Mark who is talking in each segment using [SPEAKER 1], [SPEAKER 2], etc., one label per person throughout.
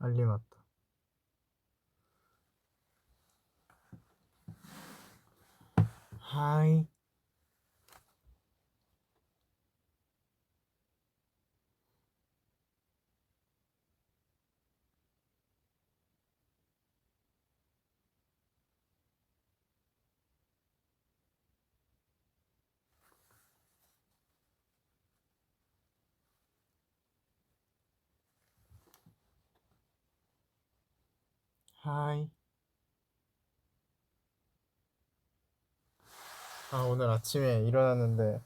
[SPEAKER 1] 알림 왔다. 하이. 하이. 오늘 아침에 일어났는데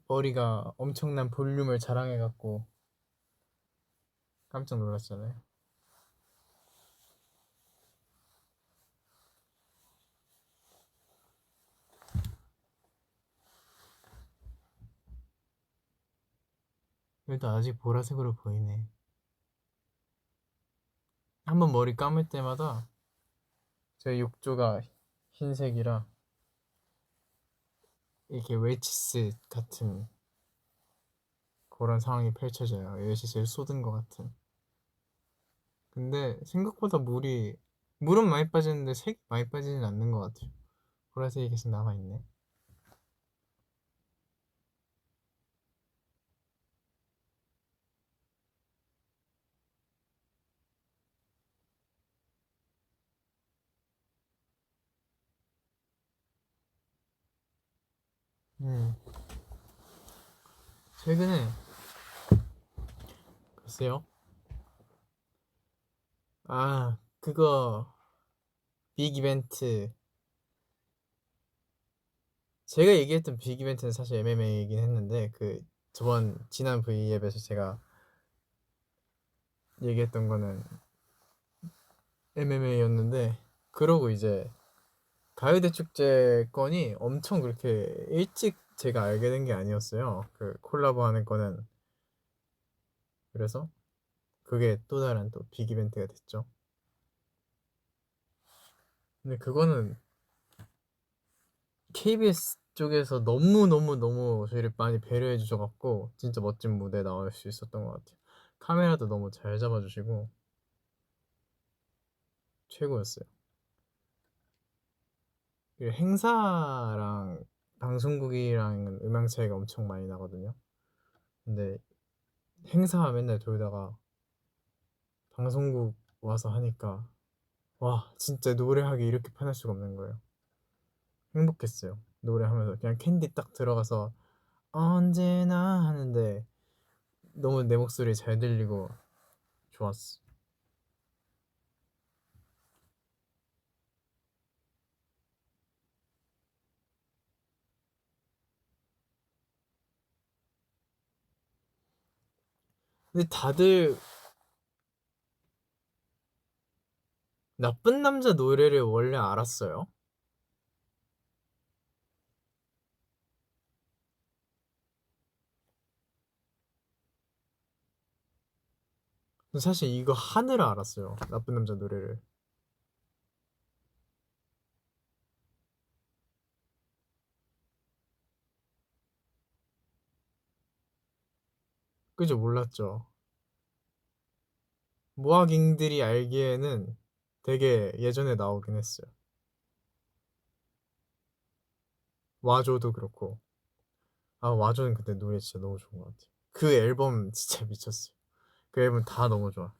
[SPEAKER 1] 머리가 엄청난 볼륨을 자랑해갖고 깜짝 놀랐잖아요. 그래도 아직 보라색으로 보이네. 한번 머리 감을 때마다 제 욕조가 흰색이라 이렇게 웰치스 같은 그런 상황이 펼쳐져요. 웰치스를 쏟은 것 같은. 근데 생각보다 물은 많이 빠지는데 색이 많이 빠지진 않는 것 같아요. 보라색이 계속 남아있네. 음. 최근에 글쎄요. 그거 빅 이벤트, 제가 얘기했던 빅 이벤트는 사실 MMA이긴 했는데 그 지난 V앱에서 제가 얘기했던 거는 MMA였는데, 그러고 이제 가요대 축제 건이 엄청 그렇게 일찍 제가 알게 된 게 아니었어요. 그 콜라보 하는 거는. 그래서 그게 또 다른 또 빅 이벤트가 됐죠. 근데 그거는 KBS 쪽에서 너무 저희를 많이 배려해 주셔갖고 진짜 멋진 무대에 나올 수 있었던 것 같아요. 카메라도 너무 잘 잡아주시고 최고였어요. 그리고 행사랑 방송국이랑 음향 차이가 엄청 많이 나거든요. 근데 행사 맨날 돌다가 방송국 와서 하니까 와, 진짜 노래하기 이렇게 편할 수가 없는 거예요. 행복했어요. 노래하면서 그냥 캔디 딱 들어가서 언제나 하는데 너무 내 목소리 잘 들리고 좋았어. 근데 다들 나쁜 남자 노래를 원래 알았어요. 사실 이거 하느라 알았어요. 나쁜 남자 노래를. 그죠? 몰랐죠. 모아깅들이 알기에는 되게 예전에 나오긴 했어요. 와줘도 그렇고. 와줘는 그때 노래 진짜 너무 좋은 것 같아요. 그 앨범 진짜 미쳤어요. 그 앨범 다 너무 좋아.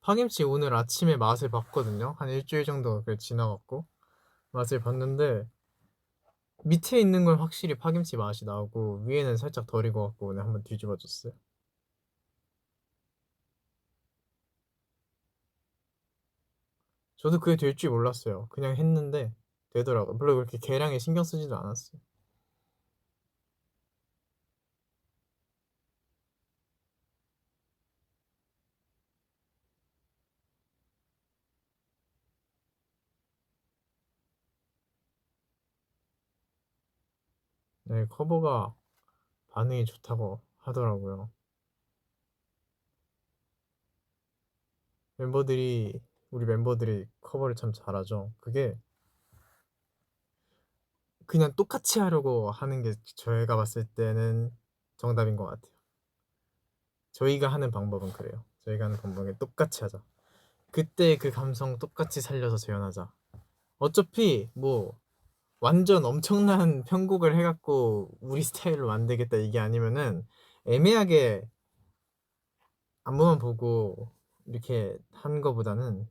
[SPEAKER 1] 파김치 오늘 아침에 맛을 봤거든요. 한 일주일 정도 지나갔고 맛을 봤는데 밑에 있는 건 확실히 파김치 맛이 나고 위에는 살짝 덜 익어갖고 오늘 한번 뒤집어줬어요. 저도 그게 될 줄 몰랐어요. 그냥 했는데 되더라고요. 별로 그렇게 계량에 신경 쓰지도 않았어요. 네, 커버가 반응이 좋다고 하더라고요. 우리 멤버들이 커버를 참 잘하죠. 그게 그냥 똑같이 하려고 하는 게 저희가 봤을 때는 정답인 것 같아요. 저희가 하는 방법은 그래요. 저희가 하는 방법은 똑같이 하자. 그때 그 감성 똑같이 살려서 재현하자. 어차피 뭐 완전 엄청난 편곡을 해갖고 우리 스타일로 만들겠다 이게 아니면은 애매하게 안무만 보고 이렇게 한 거보다는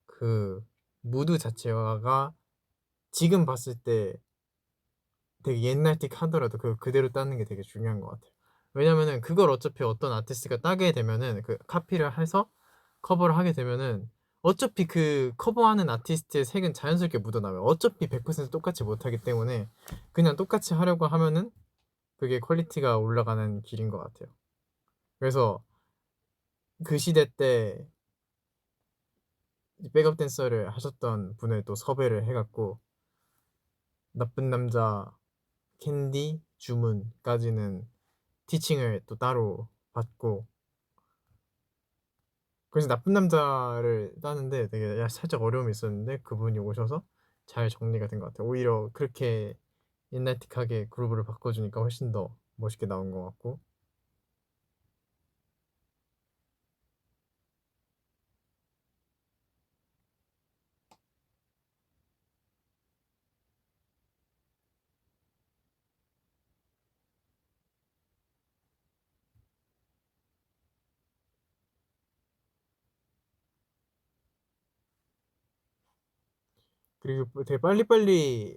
[SPEAKER 1] 그 무드 자체가 지금 봤을 때 되게 옛날 틱 하더라도 그 그대로 따는 게 되게 중요한 것 같아요. 왜냐면은 그걸 어차피 어떤 아티스트가 따게 되면은 그 카피를 해서 커버를 하게 되면은 어차피 그 커버하는 아티스트의 색은 자연스럽게 묻어나와요. 어차피 100% 똑같이 못하기 때문에 그냥 똑같이 하려고 하면은 그게 퀄리티가 올라가는 길인 것 같아요. 그래서 그 시대 때 백업 댄서를 하셨던 분을 또 섭외를 해갖고 나쁜 남자, 캔디, 주문까지는 티칭을 또 따로 받고 그래서 나쁜 남자를 따는데 되게 살짝 어려움이 있었는데 그분이 오셔서 잘 정리가 된 것 같아요. 오히려 그렇게 옛날틱하게 그루브를 바꿔주니까 훨씬 더 멋있게 나온 것 같고 그리고 되게 빨리빨리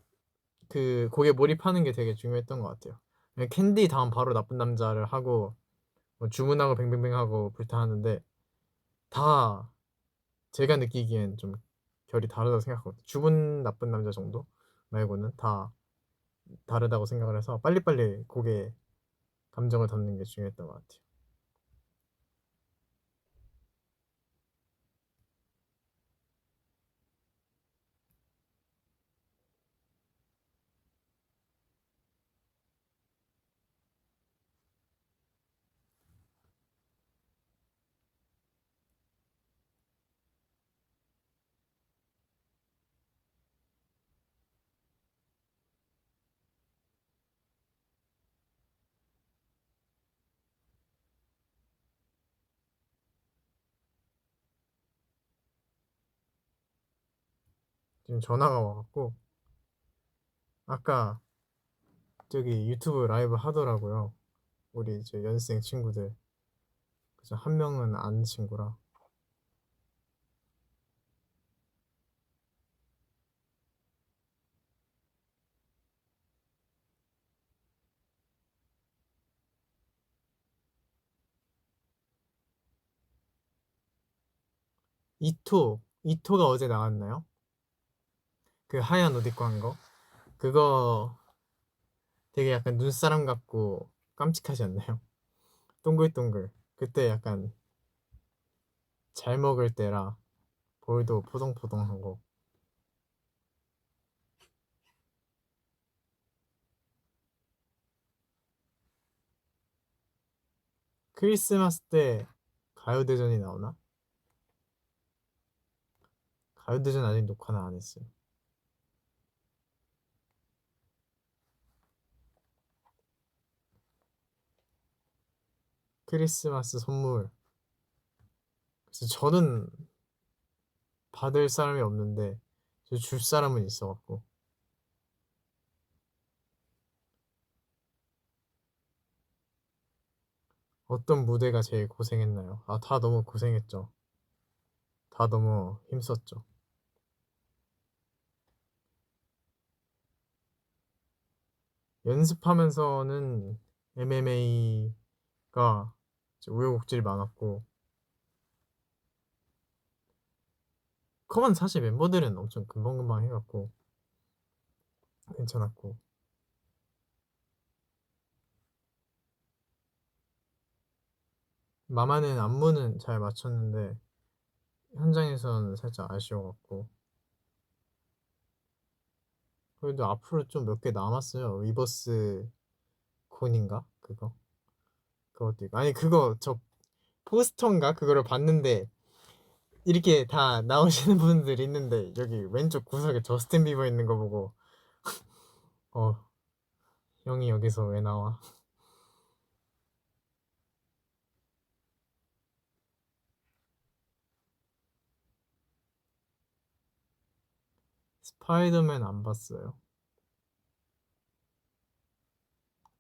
[SPEAKER 1] 그 곡에 몰입하는 게 되게 중요했던 것 같아요. 캔디 다음 바로 나쁜 남자를 하고 뭐 주문하고 뱅뱅뱅 하고 불타하는데 다 제가 느끼기엔 좀 결이 다르다고 생각하거든요. 주문 나쁜 남자 정도 말고는 다 다르다고 생각을 해서 빨리빨리 곡에 감정을 담는 게 중요했던 것 같아요. 지금 전화가 와갖고 아까 저기 유튜브 라이브 하더라고요. 우리 저 연습생 친구들. 그래서 한 명은 아는 친구라. 이토가 어제 나왔나요? 그 하얀 옷 입고 한 거. 그거 되게 약간 눈사람 같고 깜찍하지 않나요? 동글동글. 그때 약간 잘 먹을 때라 볼도 포동포동하고. 크리스마스 때 가요대전이 나오나? 가요대전 아직 녹화는 안 했어요. 크리스마스 선물. 그래서 저는 받을 사람이 없는데 줄 사람은 있어갖고 어떤 무대가 제일 고생했나요? 아, 다 너무 고생했죠. 다 너무 힘썼죠. 연습하면서는 MMA가 우여곡절이 많았고 커먼 사실 멤버들은 엄청 금방금방 해갖고 괜찮았고 마마는 안무는 잘 맞췄는데 현장에서는 살짝 아쉬워갖고 그래도 앞으로 좀 몇 개 남았어요. 위버스 콘인가 그것도 있고. 아니 그거 저 포스터인가 그거를 봤는데 이렇게 다 나오시는 분들이 있는데 여기 왼쪽 구석에 저스틴 비버 있는 거 보고 어 형이 여기서 왜 나와? 스파이더맨 안 봤어요.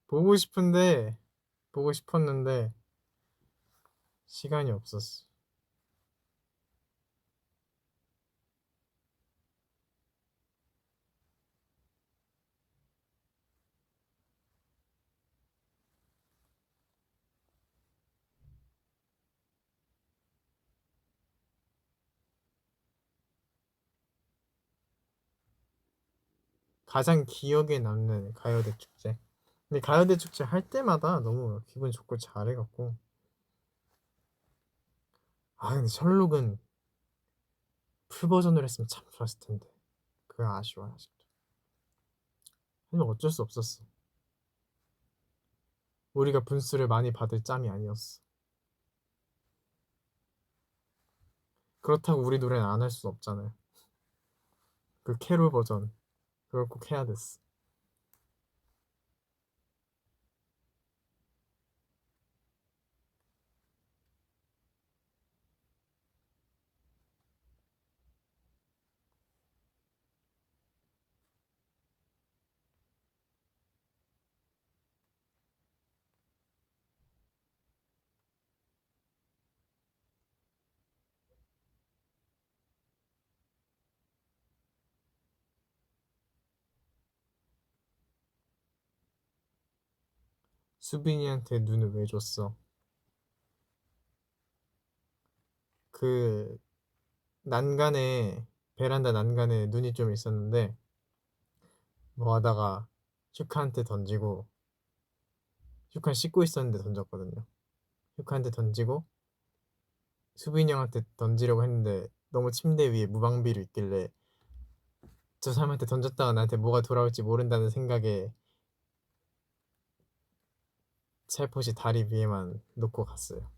[SPEAKER 1] 보고 싶은데 보고 싶었는데 시간이 없었어. 가장 기억에 남는 가요대 축제. 근데 가요대 축제 할 때마다 너무 기분 좋고 잘해갖고. 아 근데 셜록은 풀 버전으로 했으면 참 좋았을 텐데. 그게 아쉬워 아직도. 하지만 어쩔 수 없었어. 우리가 분수를 많이 받을 짬이 아니었어. 그렇다고 우리 노래는 안 할 수 없잖아요. 그 캐롤 버전 그걸 꼭 해야 됐어. 수빈이한테 눈을 왜 줬어? 그 난간에 베란다 난간에 눈이 좀 있었는데 뭐 하다가 슈카한테 던지고 슈카 씻고 있었는데 던졌거든요. 슈카한테 던지고 수빈이 형한테 던지려고 했는데 너무 침대 위에 무방비로 있길래 저 사람한테 던졌다가 나한테 뭐가 돌아올지 모른다는 생각에 살포시 다리 위에만 놓고 갔어요.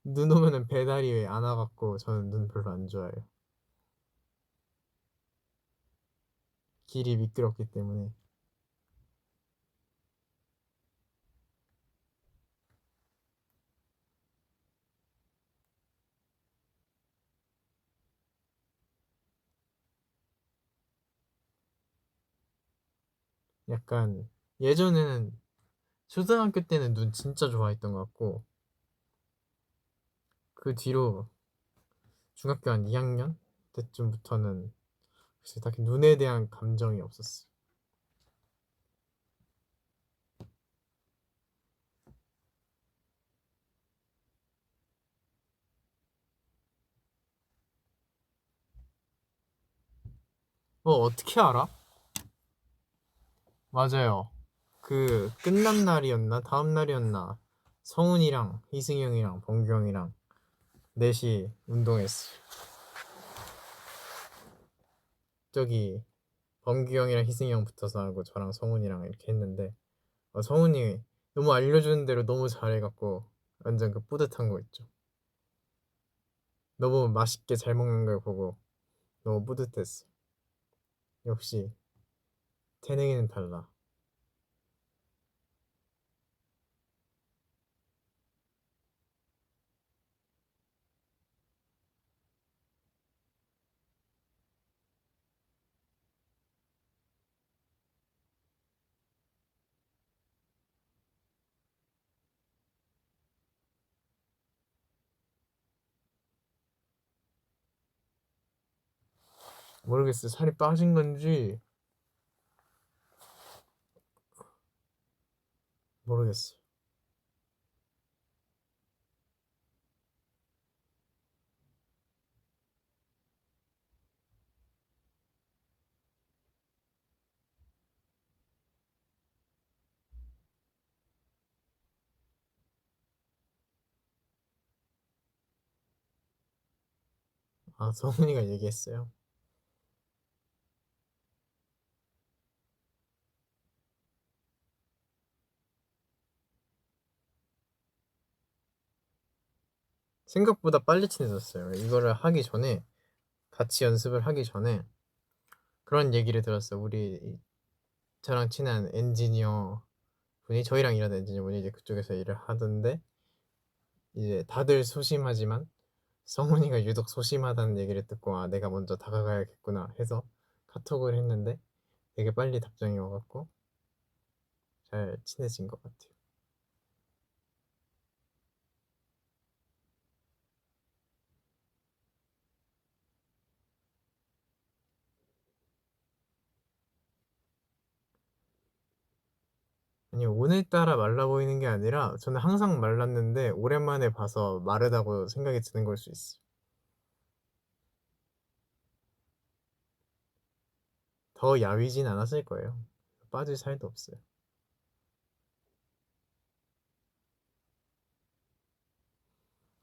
[SPEAKER 1] 눈 오면은 배다리 위에 안아갖고 저는 눈 별로 안 좋아해요. 길이 미끄럽기 때문에. 약간 예전에는 초등학교 때는 눈 진짜 좋아했던 것 같고 그 뒤로 중학교 한 2학년 때쯤부터는 글쎄 딱히 눈에 대한 감정이 없었어. 어떻게 알아? 맞아요. 그 끝난 날이었나 다음 날이었나 성훈이랑 희승이 형이랑 범규 형이랑 넷이 운동했어. 저기 범규 형이랑 희승이 형 붙어서 하고 저랑 성훈이랑 이렇게 했는데 성훈이 너무 알려주는 대로 너무 잘해갖고 완전 그 뿌듯한 거 있죠. 너무 맛있게 잘 먹는 걸 보고 너무 뿌듯했어. 역시 태능이는 달라. 모르겠어. 살이 빠진 건지 모르겠어. 아, 성훈이가 얘기했어요. 생각보다 빨리 친해졌어요. 이거를 하기 전에, 같이 연습을 하기 전에 그런 얘기를 들었어요. 저랑 친한 엔지니어 분이, 저희랑 일하는 엔지니어 분이 이제 그쪽에서 일을 하던데, 이제 다들 소심하지만 성훈이가 유독 소심하다는 얘기를 듣고, 아, 내가 먼저 다가가야겠구나 해서 카톡을 했는데 되게 빨리 답장이 와갖고 잘 친해진 것 같아요. 아니, 오늘따라 말라 보이는 게 아니라 저는 항상 말랐는데 오랜만에 봐서 마르다고 생각이 드는 걸 수 있어요. 더 야위진 않았을 거예요. 빠질 살도 없어요.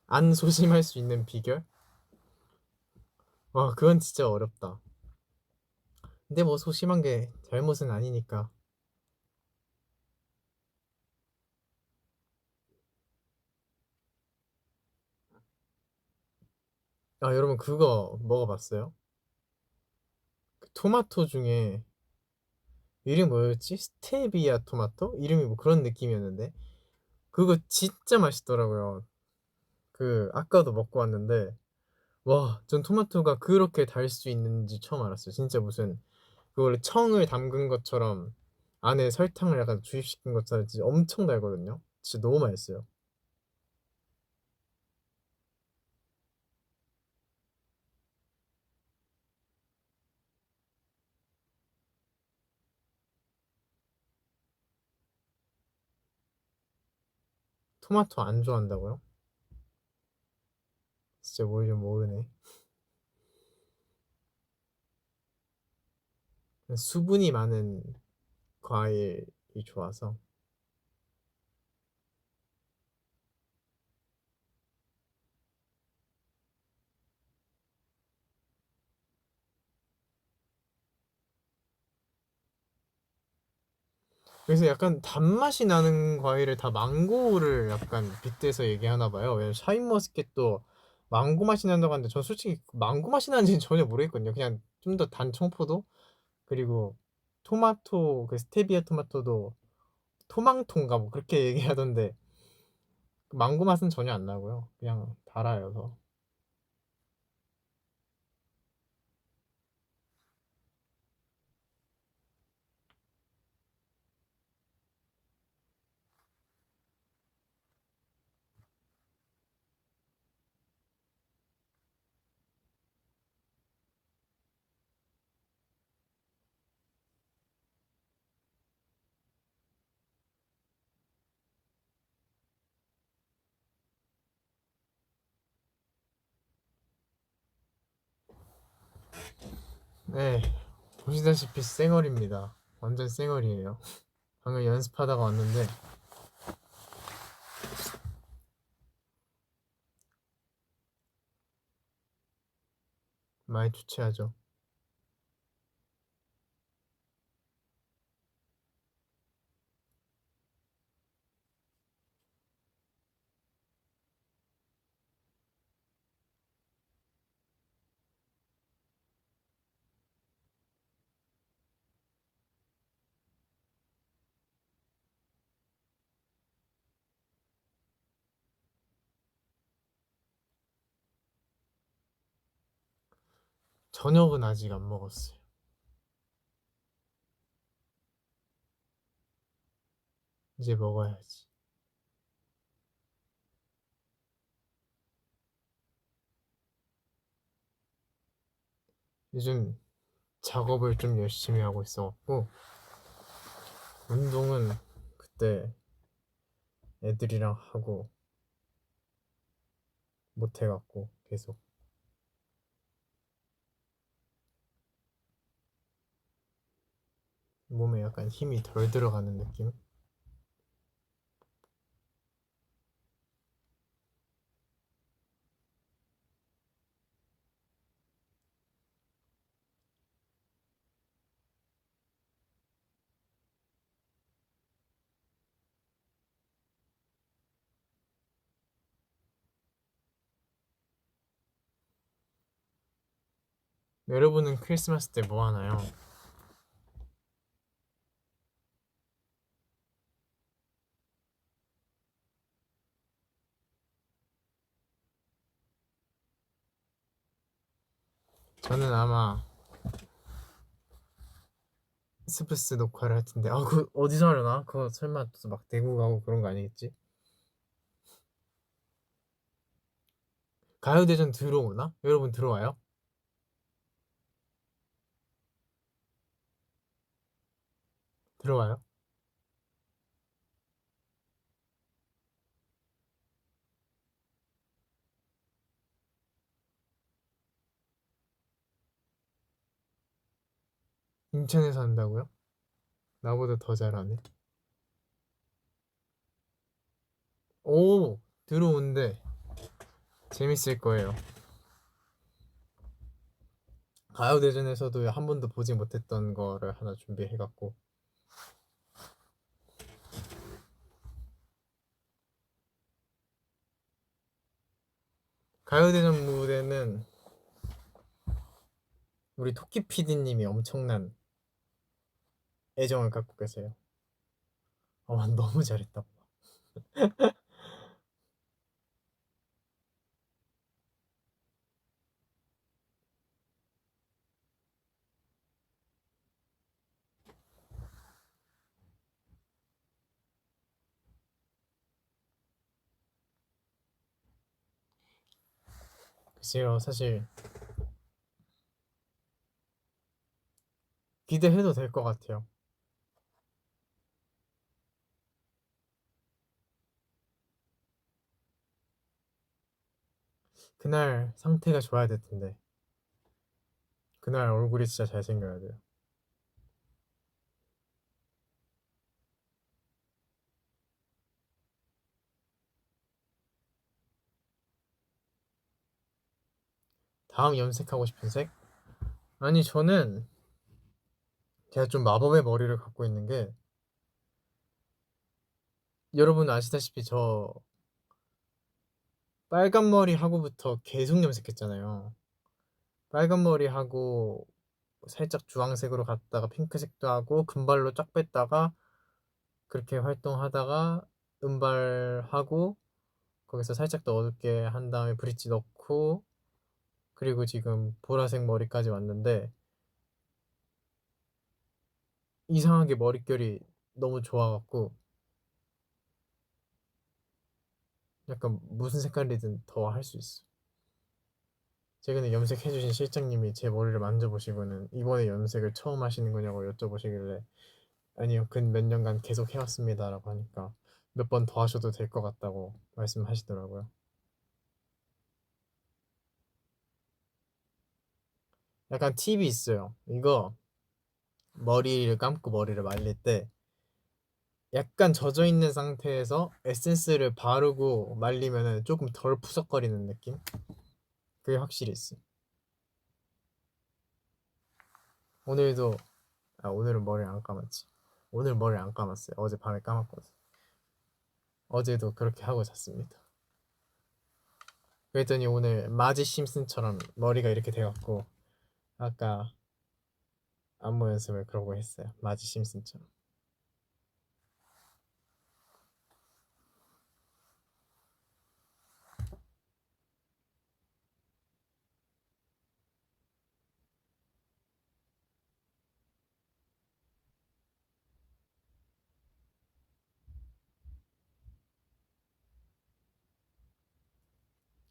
[SPEAKER 1] 안 소심할 수 있는 비결? 와, 그건 진짜 어렵다. 근데 뭐 소심한 게 잘못은 아니니까. 아, 여러분 그거 먹어봤어요? 그 토마토 중에 이름이 뭐였지? 스테비아 토마토? 이름이 뭐 그런 느낌이었는데 그거 진짜 맛있더라고요. 그 아까도 먹고 왔는데, 와, 전 토마토가 그렇게 달 수 있는지 처음 알았어요. 진짜 무슨 그걸 청을 담근 것처럼 안에 설탕을 약간 주입시킨 것처럼 진짜 엄청 달거든요. 진짜 너무 맛있어요. 토마토 안 좋아한다고요? 진짜 뭘 좀 모르네. 수분이 많은 과일이 좋아서. 그래서 약간 단맛이 나는 과일을 다 망고를 약간 빗대서 얘기하나 봐요. 왜냐면 샤인머스켓도 망고 맛이 난다고 하는데 전 솔직히 망고 맛이 나는지는 전혀 모르겠거든요. 그냥 좀 더 단 청포도, 그리고 토마토, 그 스테비아 토마토도 토망토인가 뭐 그렇게 얘기하던데 망고 맛은 전혀 안 나고요. 그냥 달아요. 더. 네, 보시다시피 쌩얼입니다. 완전 쌩얼이에요. 방금 연습하다가 왔는데 많이 주체하죠. 저녁은 아직 안 먹었어요. 이제 먹어야지. 요즘 작업을 좀 열심히 하고 있어갖고 운동은 그때 애들이랑 하고 못해갖고 계속 몸에 약간 힘이 덜 들어가는 느낌? 여러분은 크리스마스 때 뭐 하나요? 저는 아마 스프스 녹화를 할 텐데, 아, 그 어디서 하려나? 그거 설마 또 막 대구 가고 그런 거 아니겠지? 가요대전 들어오나? 여러분 들어와요? 들어와요? 인천에서 한다고요? 나보다 더 잘하네. 오, 들어온대. 재밌을 거예요. 가요대전에서도 한 번도 보지 못했던 거를 하나 준비해갖고. 가요대전 무대는 우리 토끼 PD님이 엄청난 애정을 갖고 계세요. 너무 잘했다. 글쎄요, 사실 기대해도 될 것 같아요. 그날 상태가 좋아야 될 텐데. 그날 얼굴이 진짜 잘생겨야 돼요. 다음 염색하고 싶은 색? 아니, 저는 제가 좀 마법의 머리를 갖고 있는 게, 여러분 아시다시피 저 빨간 머리 하고부터 계속 염색했잖아요. 빨간 머리 하고 살짝 주황색으로 갔다가 핑크색도 하고 금발로 쫙 뺐다가 그렇게 활동하다가 은발하고 거기서 살짝 더 어둡게 한 다음에 브릿지 넣고 그리고 지금 보라색 머리까지 왔는데 이상하게 머릿결이 너무 좋아갖고 약간 무슨 색깔이든 더 할 수 있어. 최근에 염색해주신 실장님이 제 머리를 만져보시고는 이번에 염색을 처음 하시는 거냐고 여쭤보시길래 아니요, 근 몇 년간 계속 해왔습니다라고 하니까 몇 번 더 하셔도 될 것 같다고 말씀하시더라고요. 약간 팁이 있어요. 이거 머리를 감고 머리를 말릴 때 약간 젖어 있는 상태에서 에센스를 바르고 말리면은 조금 덜 푸석거리는 느낌? 그게 확실히 있어. 오늘도 오늘은 머리 안 감았지. 오늘 머리 안 감았어요. 어제 밤에 감았거든. 어제도 그렇게 하고 잤습니다. 그랬더니 오늘 마지 심슨처럼 머리가 이렇게 돼갖고 아까 안무 연습을 그러고 했어요. 마지 심슨처럼.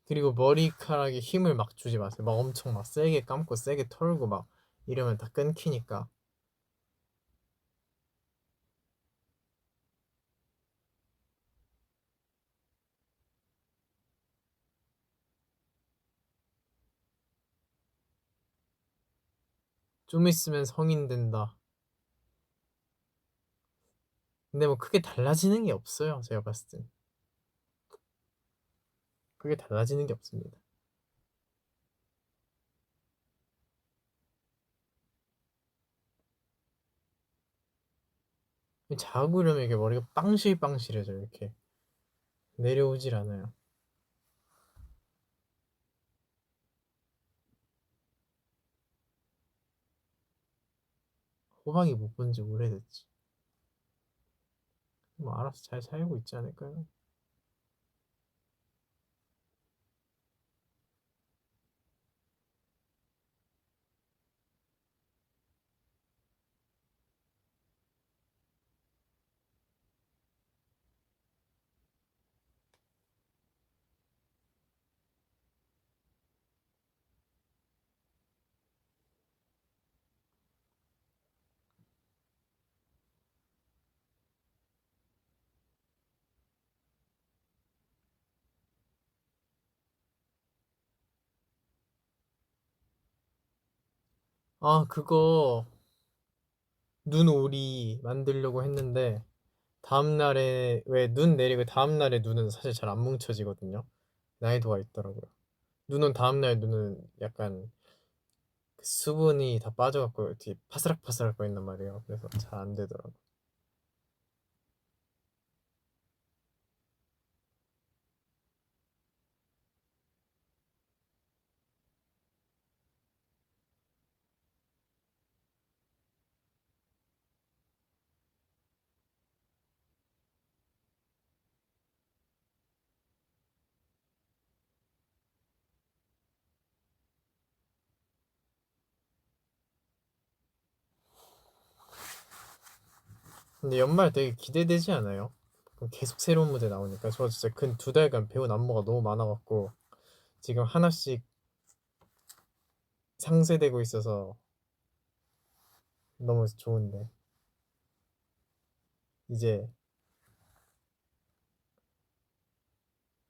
[SPEAKER 1] 그리고 머리카락에 힘을 막 주지 마세요. 막 엄청 막 세게 감고 세게 털고 막 이러면 다 끊기니까. 좀 있으면 성인 된다. 근데 뭐 크게 달라지는 게 없어요. 제가 봤을 땐. 크게 달라지는 게 없습니다. 자구려면 이게 머리가 빵실빵실해져 이렇게 내려오질 않아요. 호박이 못 본 지 오래됐지. 뭐 알아서 잘 살고 있지 않을까요? 아, 그거 눈오리 만들려고 했는데 다음날에 왜 눈 내리고 다음날에 눈은 사실 잘 안 뭉쳐지거든요. 난이도가 있더라고요. 눈은 다음날 눈은 약간 그 수분이 다 빠져갖고 이렇게 파스락파스락 거린단 말이에요. 그래서 잘 안 되더라고. 근데 연말 되게 기대되지 않아요? 계속 새로운 무대 나오니까 저 진짜 근 2달간 배운 안무가 너무 많아갖고 지금 하나씩 상쇄되고 있어서 너무 좋은데 이제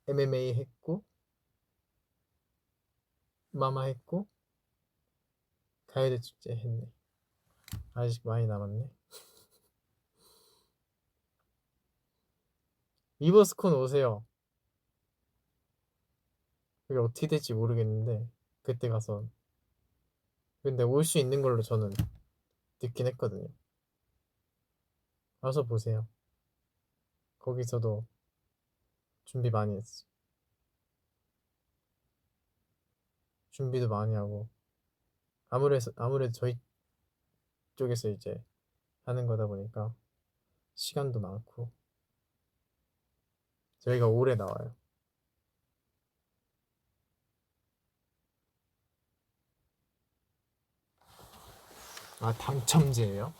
[SPEAKER 1] MMA 했고 마마 했고 가요대 축제 했네. 아직 많이 남았네. 리버스콘 오세요. 그게 어떻게 될지 모르겠는데 그때 가서 근데 올 수 있는 걸로 저는 듣긴 했거든요. 와서 보세요. 거기서도 준비 많이 했어. 준비도 많이 하고 아무래도 저희 쪽에서 이제 하는 거다 보니까 시간도 많고 저희가 오래 나와요. 아, 당첨제예요?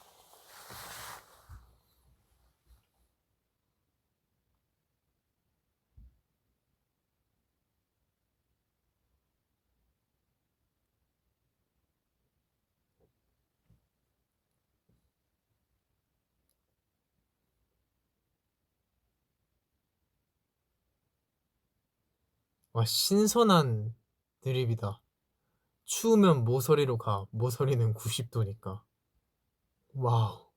[SPEAKER 1] 와, 신선한 드립이다. 추우면 모서리로 가. 모서리는 90도니까. 와우.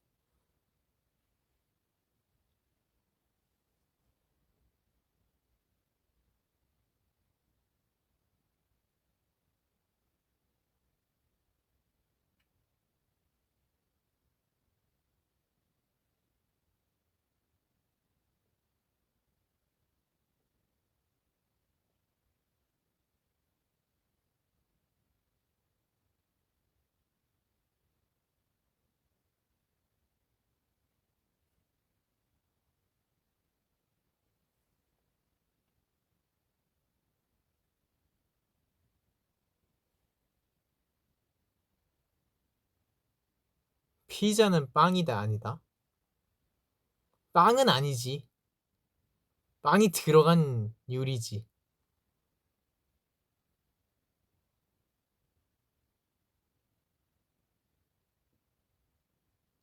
[SPEAKER 1] 피자는 빵이다 아니다? 빵은 아니지. 빵이 들어간 요리지.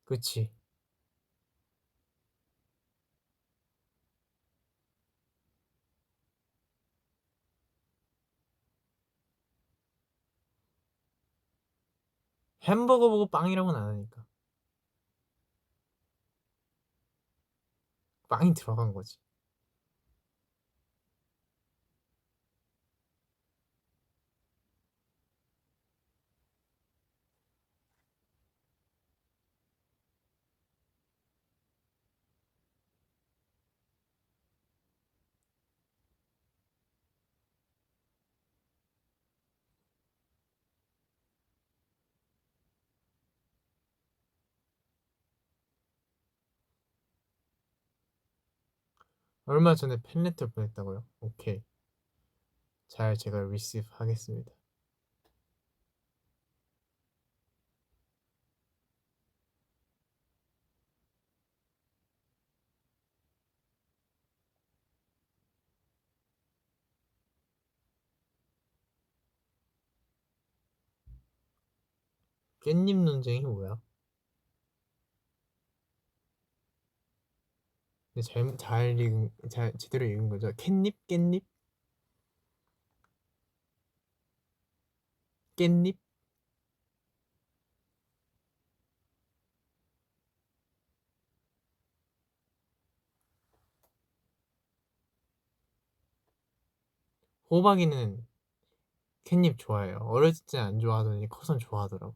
[SPEAKER 1] 그치. 햄버거 보고 빵이라고는 안 하니까. 빵이 들어간 거지. 얼마 전에 팬레터 보냈다고요? 오케이. 잘 제가 리시브 하겠습니다. 깻잎 논쟁이 뭐야? 근데 잘 제대로 읽은 거죠? 캣닙? 깻잎? 깻잎? 호박이는 캣닙 좋아해요. 어렸을 때 안 좋아하더니 커선 좋아하더라고.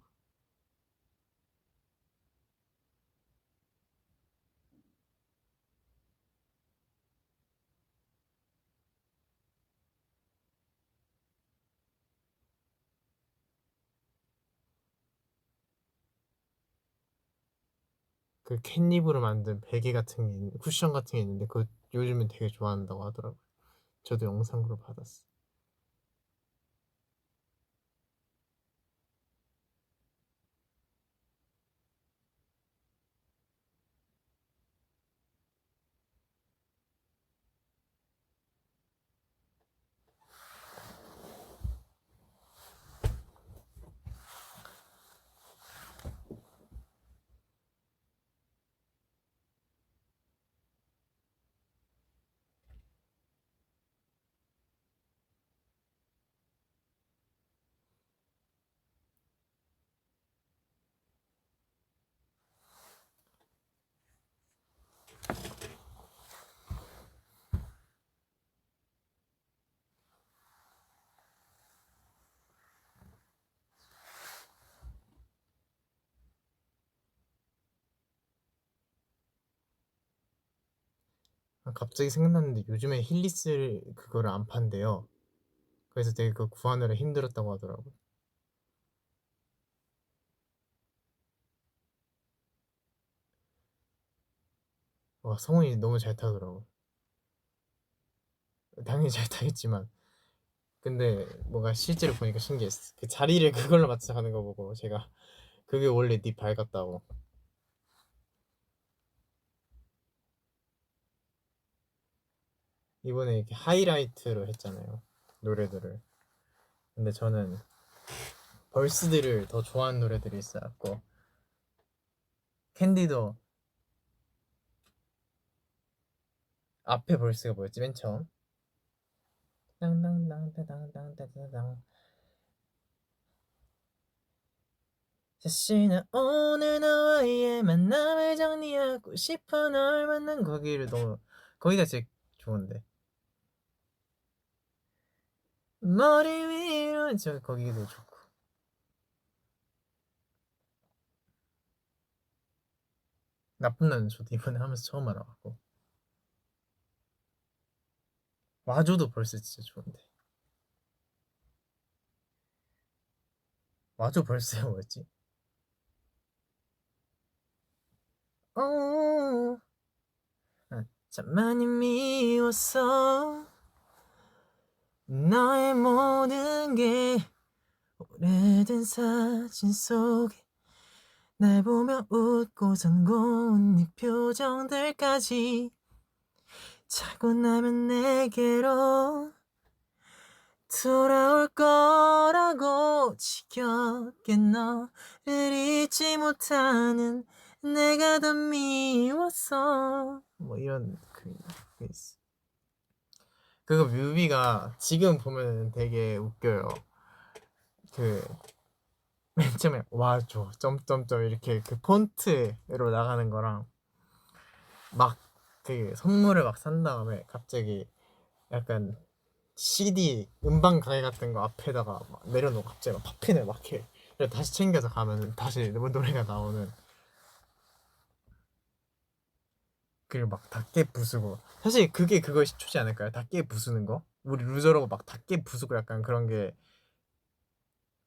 [SPEAKER 1] 그 캣닙으로 만든 베개 같은 쿠션 같은 게 있는데 그거 요즘은 되게 좋아한다고 하더라고요. 저도 영상으로 받았어. 아, 갑자기 생각났는데 요즘에 힐리스 그거를 안 판대요. 그래서 되게 그거 구하느라 힘들었다고 하더라고요. 와, 성훈이 너무 잘 타더라고. 당연히 잘 타겠지만. 근데 뭔가 실제로 보니까 신기했어. 그 자리를 그걸로 맞춰 가는 거 보고 제가 그게 원래 네 발 같다고. 이번에 이렇게 하이라이트로 했잖아요. 노래들을. 근데 저는 벌스들을 더 좋아하는 노래들이 있어갖고 캔디도 앞에 벌스가 뭐였지 맨 처음? 땅땅땅땅땅땅땅땅 자신은 오늘 너와의 만남을 정리하고 싶어 널 만난 거기를 너무 거기가 제일 좋은데 머리 위로 저 거기도 좋고 나쁜 나는 저도 이번에 하면서 처음 알아봤고 와줘도 벌써 진짜 좋은데 와줘 벌써야 뭐였지? 어, 참 많이 미웠어 너의 모든 게 오래된 사진 속에 날 보며 웃고선 고운 네 표정들까지 자고 나면 내게로 돌아올 거라고 지겹게 너를 잊지 못하는 내가 더 미웠어 뭐 이런 그 있어. 그거 뮤비가 지금 보면 되게 웃겨요. 그 맨 처음에 와줘 점점점 이렇게 그 폰트로 나가는 거랑 막 그 선물을 막 산 다음에 갑자기 약간 CD 음반 가게 같은 거 앞에다가 막 내려놓고 갑자기 막 팝핀을 막 해. 그래서 다시 챙겨서 가면 다시 노래가 나오는. 그리고 막 닭게 부수고 사실 그게 그거 시초지 않을까요? 닭게 부수는 거? 우리 루저라고 막 닭게 부수고 약간 그런 게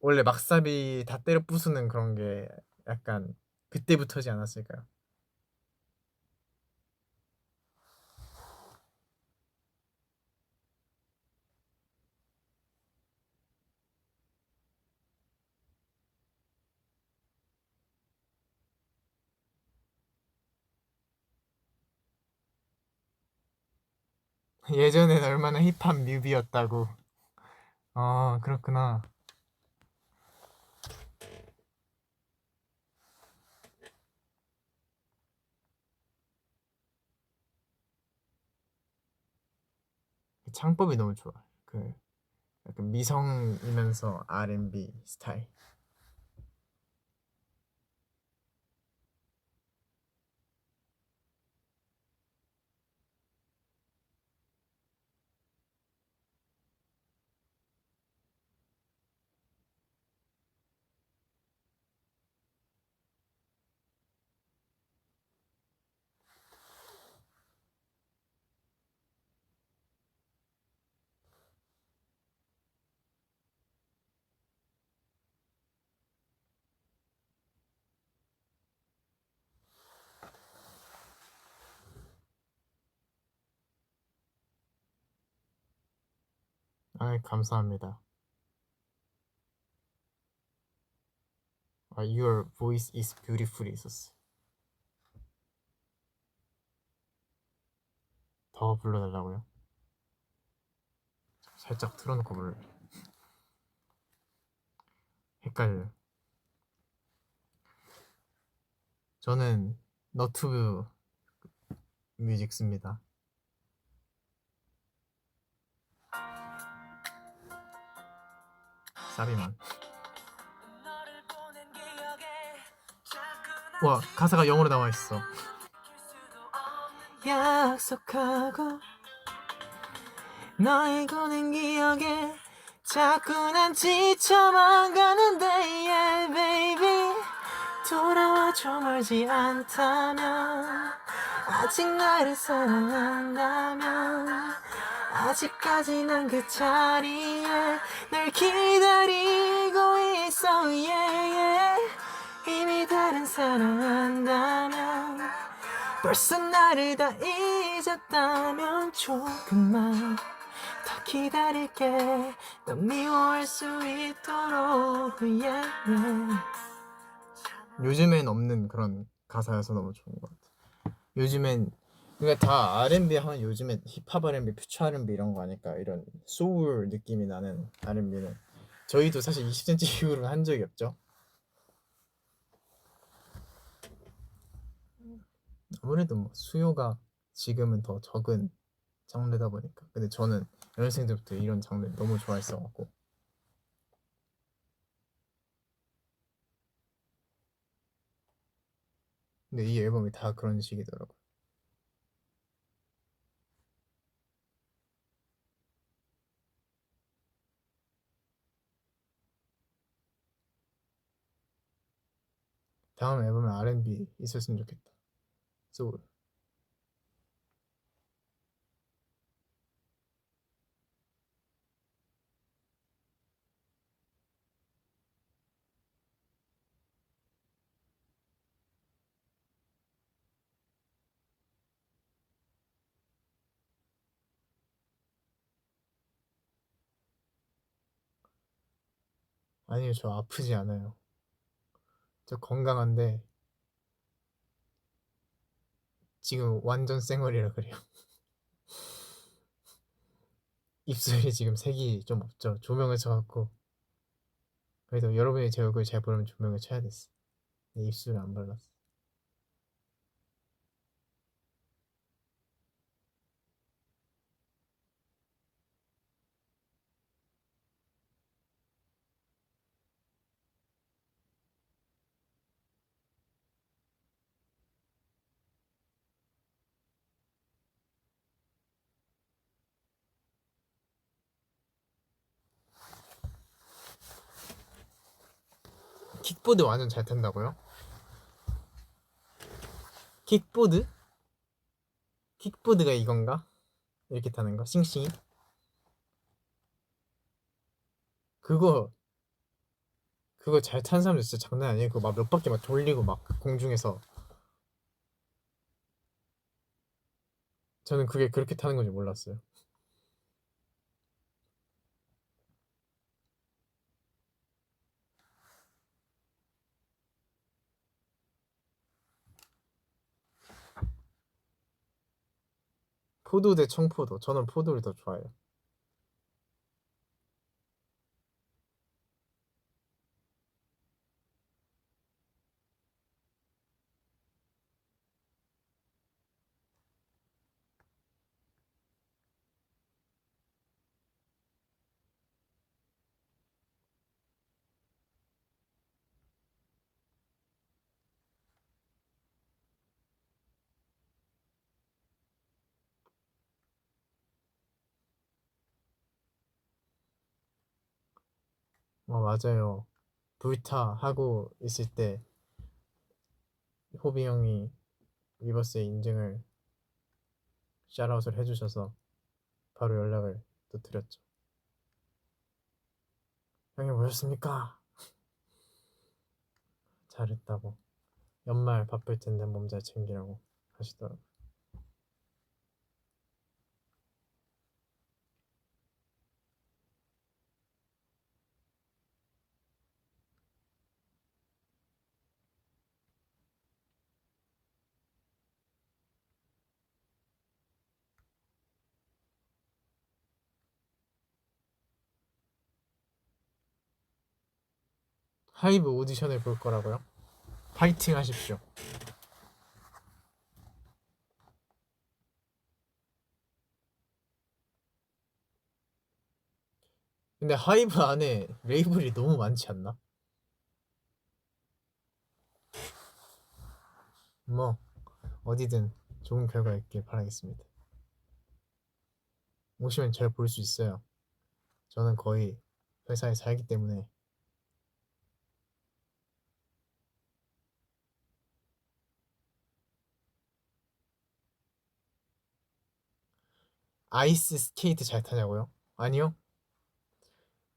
[SPEAKER 1] 원래 막사비 다 때려 부수는 그런 게 약간 그때부터지 않았을까요? 예전엔 얼마나 힙합 뮤비였다고. 아, 그렇구나. 창법이 너무 좋아. 그 약간 미성이면서 R&B 스타일. 아, 감사합니다. 아, Your voice is beautiful 있었어. 더 불러달라고요? 살짝 틀어놓고 불러. 헷갈려. 저는 너튜브 뮤직 씁니다. 사비만. 와, 가사가 영어로 나와 있어. 약속하고 너의 고된 기억에 자꾸 난 지쳐만 가는데 yeah baby 돌아와줘 멀지 않다면 아직 나를 사랑한다면 아직까지 난 그 자리에 널 기다리고 있어 yeah, yeah. 이미 다른 사랑한다면 벌써 나를 다 잊었다면 조금만 더 기다릴게 넌 미워할 수 있도록 yeah, yeah. 요즘엔 없는 그런 가사여서 너무 좋은 것 같아. 요즘엔 그러니까 다 R&B 하면 요즘엔 힙합 R&B, 퓨처 R&B 이런 거 아닐까. 이런 소울 느낌이 나는 R&B는 저희도 사실 20cm 이후로는 한 적이 없죠. 아무래도 뭐 수요가 지금은 더 적은 장르다 보니까. 근데 저는 연습생 때부터 이런 장르 너무 좋아했어갖고. 근데 이 앨범이 다 그런 식이더라고. 다음 앨범에 R&B 있었으면 좋겠다. 소울. 아니요, 저 아프지 않아요. 저 건강한데 지금 완전 쌩얼이라 그래요. 입술이 지금 색이 좀 없죠. 조명을 쳐갖고. 그래도 여러분이 제 얼굴 잘 보려면 조명을 쳐야 됐어. 내 입술을 안 발랐어. 킥보드 완전 잘 탄다고요? 킥보드? 킥보드가 이건가? 이렇게 타는 거? 싱싱이? 그거 그거 잘 탄 사람들 진짜 장난 아니에요. 그거 막 몇 바퀴 막 돌리고 막 공중에서. 저는 그게 그렇게 타는 건지 몰랐어요. 포도 대 청포도. 저는 포도를 더 좋아해요. 맞아요. 불타 하고 있을 때 호비 형이 위버스의 인증을 샤라웃을 해주셔서 바로 연락을 또 드렸죠. 형님 보셨습니까? 잘했다고. 연말 바쁠 텐데 몸 잘 챙기라고 하시더라고요. 하이브 오디션을 볼 거라고요? 파이팅 하십시오. 근데 하이브 안에 레이블이 너무 많지 않나? 뭐 어디든 좋은 결과 있길 바라겠습니다. 오시면 잘 볼 수 있어요. 저는 거의 회사에 살기 때문에. 아이스 스케이트 잘 타냐고요? 아니요.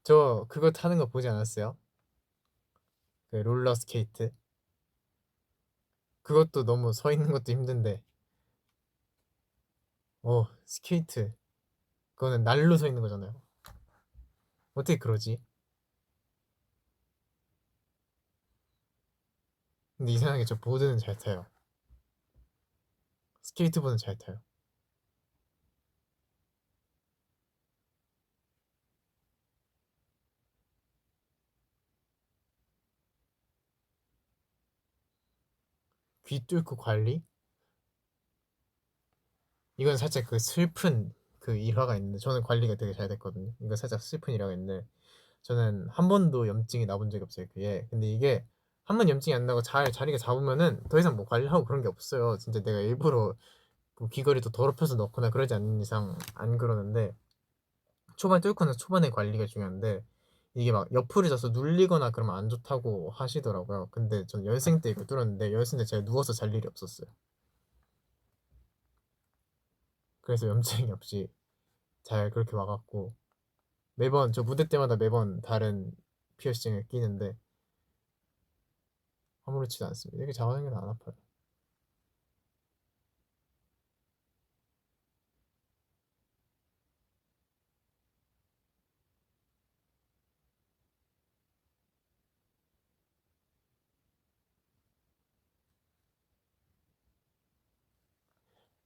[SPEAKER 1] 저 그거 타는 거 보지 않았어요? 그 롤러 스케이트. 그것도 너무 서 있는 것도 힘든데. 스케이트. 그거는 날로 서 있는 거잖아요. 어떻게 그러지? 근데 이상하게 저 보드는 잘 타요. 스케이트보드는 잘 타요. 귀 뚫고 관리? 이건 살짝 그 슬픈 그 일화가 있는데 저는 관리가 되게 잘 됐거든요. 이거 살짝 슬픈 일화가 있는데 저는 한 번도 염증이 나본 적이 없어요. 그게. 근데 이게 한 번 염증이 안 나고 잘 자리가 잡으면은 더 이상 뭐 관리하고 그런 게 없어요. 진짜 내가 일부러 뭐 귀걸이도 더럽혀서 넣거나 그러지 않는 이상 안 그러는데 초반 뚫고 나서 초반에 관리가 중요한데 이게 막 옆으로 져서 눌리거나 그러면 안 좋다고 하시더라고요. 근데 전 연생 때 이거 뚫었는데 연생 때 제가 누워서 잘 일이 없었어요. 그래서 염증이 없이 잘 그렇게 와갖고 매번 저 무대 때마다 매번 다른 피어싱을 끼는데 아무렇지도 않습니다. 이렇게 잡아당겨도 안 아파요.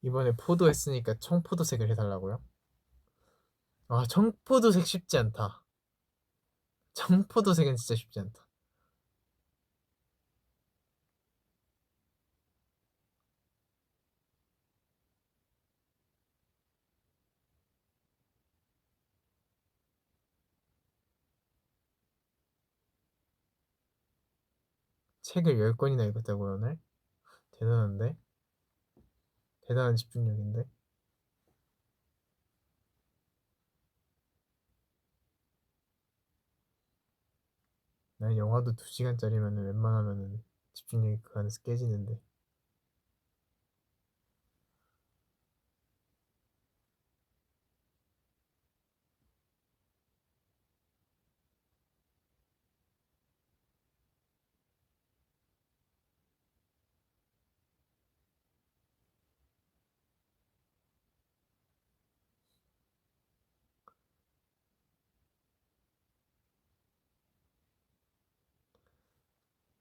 [SPEAKER 1] 이번에 포도 했으니까 청포도색을 해달라고요? 아, 청포도색 쉽지 않다. 청포도색은 진짜 쉽지 않다. 책을 10권이나 읽었다고요, 오늘? 대단한데? 대단한 집중력인데? 난 영화도 2시간짜리면 웬만하면 집중력이 그 안에서 깨지는데.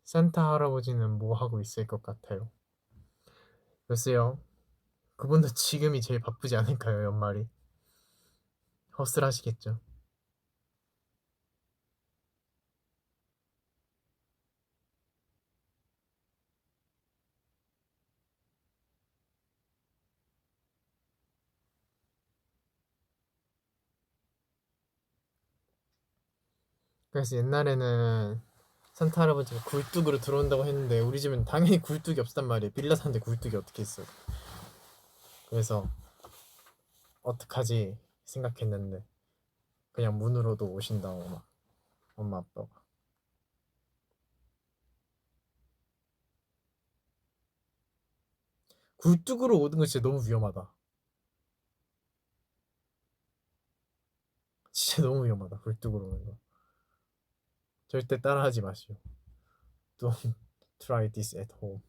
[SPEAKER 1] 산타 할아버지는 뭐 하고 있을 것 같아요? 글쎄요. 그분도 지금이 제일 바쁘지 않을까요, 연말이? 허슬하시겠죠. 그래서 옛날에는 산타 할아버지가 굴뚝으로 들어온다고 했는데 우리 집은 당연히 굴뚝이 없단 말이에요. 빌라 사는데 굴뚝이 어떻게 있어? 그래서 어떡하지 생각했는데 그냥 문으로도 오신다고 막 엄마 아빠가. 굴뚝으로 오는 거 진짜 너무 위험하다. 진짜 너무 위험하다. 굴뚝으로 오는 거. 절대 따라하지 마시오. Don't try this at home.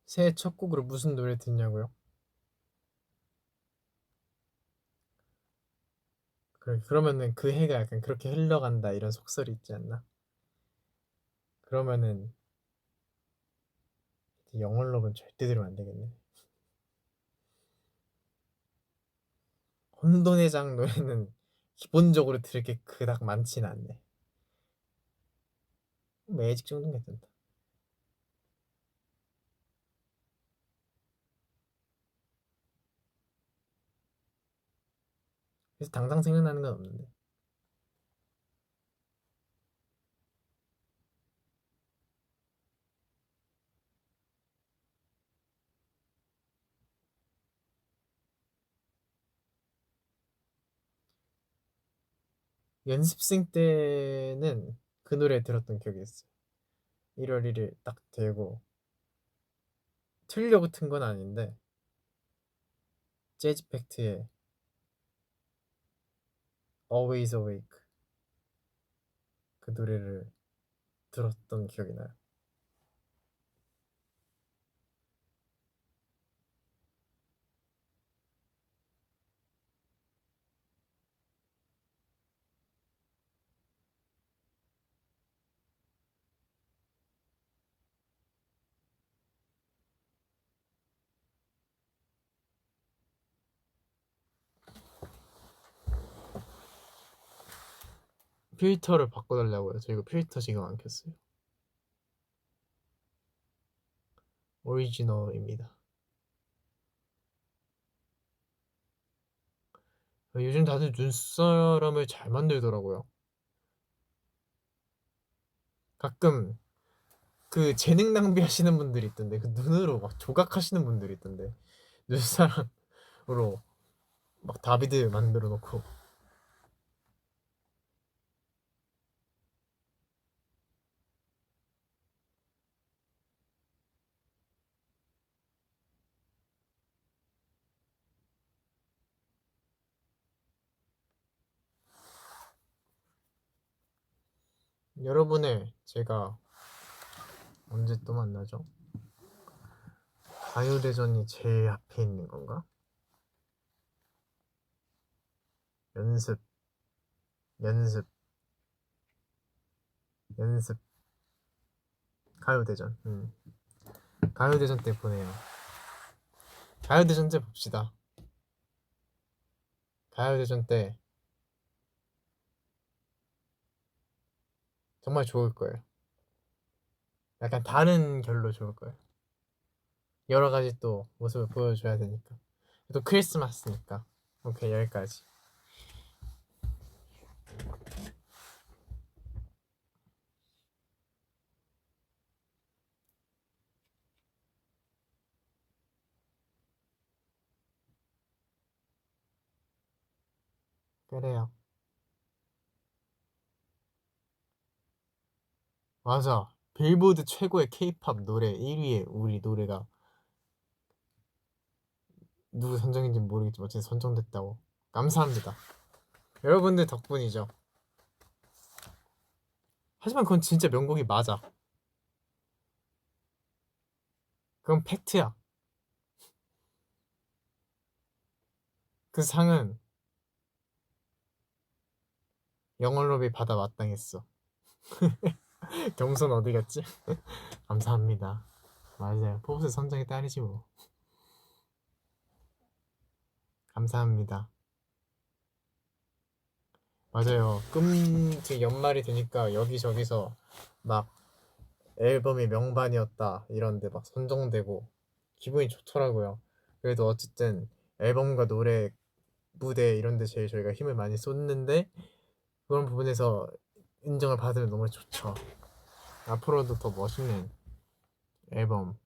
[SPEAKER 1] 새해 첫 곡으로 무슨 노래 듣냐고요? 그러면은 그 해가 약간 그렇게 흘러간다 이런 속설이 있지 않나? 그러면은 영월록은 절대 들으면 안 되겠네. 혼돈의 장 노래는 기본적으로 들을 게 그닥 많지는 않네. 매직 정도는 괜찮다. 그래서 당장 생각나는 건 없는데. 연습생 때는 그 노래 들었던 기억이 있어요. 1월 1일 딱 되고 틀려고 튼 건 아닌데 재즈 팩트의 Always Awake 그 노래를 들었던 기억이 나요. 필터를 바꿔달라고요. 저 이거 필터 지금 안 켰어요. 오리지널입니다. 요즘 다들 눈사람을 잘 만들더라고요. 가끔 그 재능 낭비하시는 분들이 있던데 그 눈으로 막 조각하시는 분들이 있던데 눈사람으로 막 다비드 만들어 놓고 여러분의 제가 언제 또 만나죠? 가요대전이 제일 앞에 있는 건가? 연습, 연습, 연습. 가요대전. 가요대전 때 보내요. 가요대전 때 봅시다. 가요대전 때 정말 좋을 거예요. 약간 다른 결로 좋을 거예요. 여러 가지 또 모습을 보여줘야 되니까. 또 크리스마스니까. 오케이, 여기까지. 그래요. 맞아. 빌보드 최고의 케이팝 노래 1위에 우리 노래가 누구 선정인지 모르겠지만 어쨌든 선정됐다고. 감사합니다. 여러분들 덕분이죠. 하지만 그건 진짜 명곡이 맞아. 그건 팩트야. 그 상은 영월롭이 받아 마땅했어. 경선 어디 갔지? 감사합니다. 맞아요. 포브스 선정의 딸이지 뭐. 감사합니다. 맞아요. 지금 연말이 되니까 여기저기서 막 앨범이 명반이었다 이런데 막 선정되고 기분이 좋더라고요. 그래도 어쨌든 앨범과 노래, 무대 이런데 제일 저희가 힘을 많이 쏟는데 그런 부분에서 인정을 받으면 너무 좋죠. 앞으로도 더 멋있는 앨범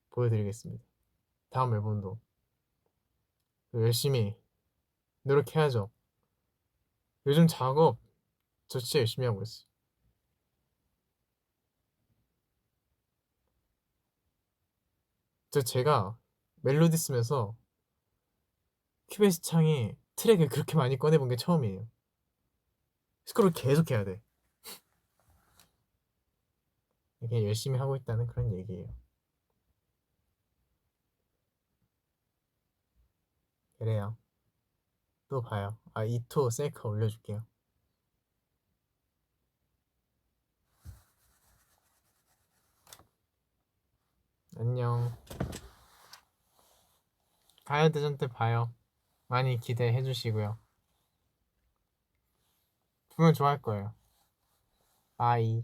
[SPEAKER 1] 보여드리겠습니다. 다음 앨범도 열심히 노력해야죠. 요즘 작업 저 진짜 열심히 하고 있어요. 제가 멜로디 쓰면서 큐베이스 창이 트랙을 그렇게 많이 꺼내본 게 처음이에요. 스크롤 계속 해야 돼. 이게 열심히 하고 있다는 그런 얘기예요. 그래요. 또 봐요. 아, 2토 셀카 올려줄게요. 안녕. 가요대전 때 봐요. 많이 기대해 주시고요. 분명 좋아할 거예요. 바이.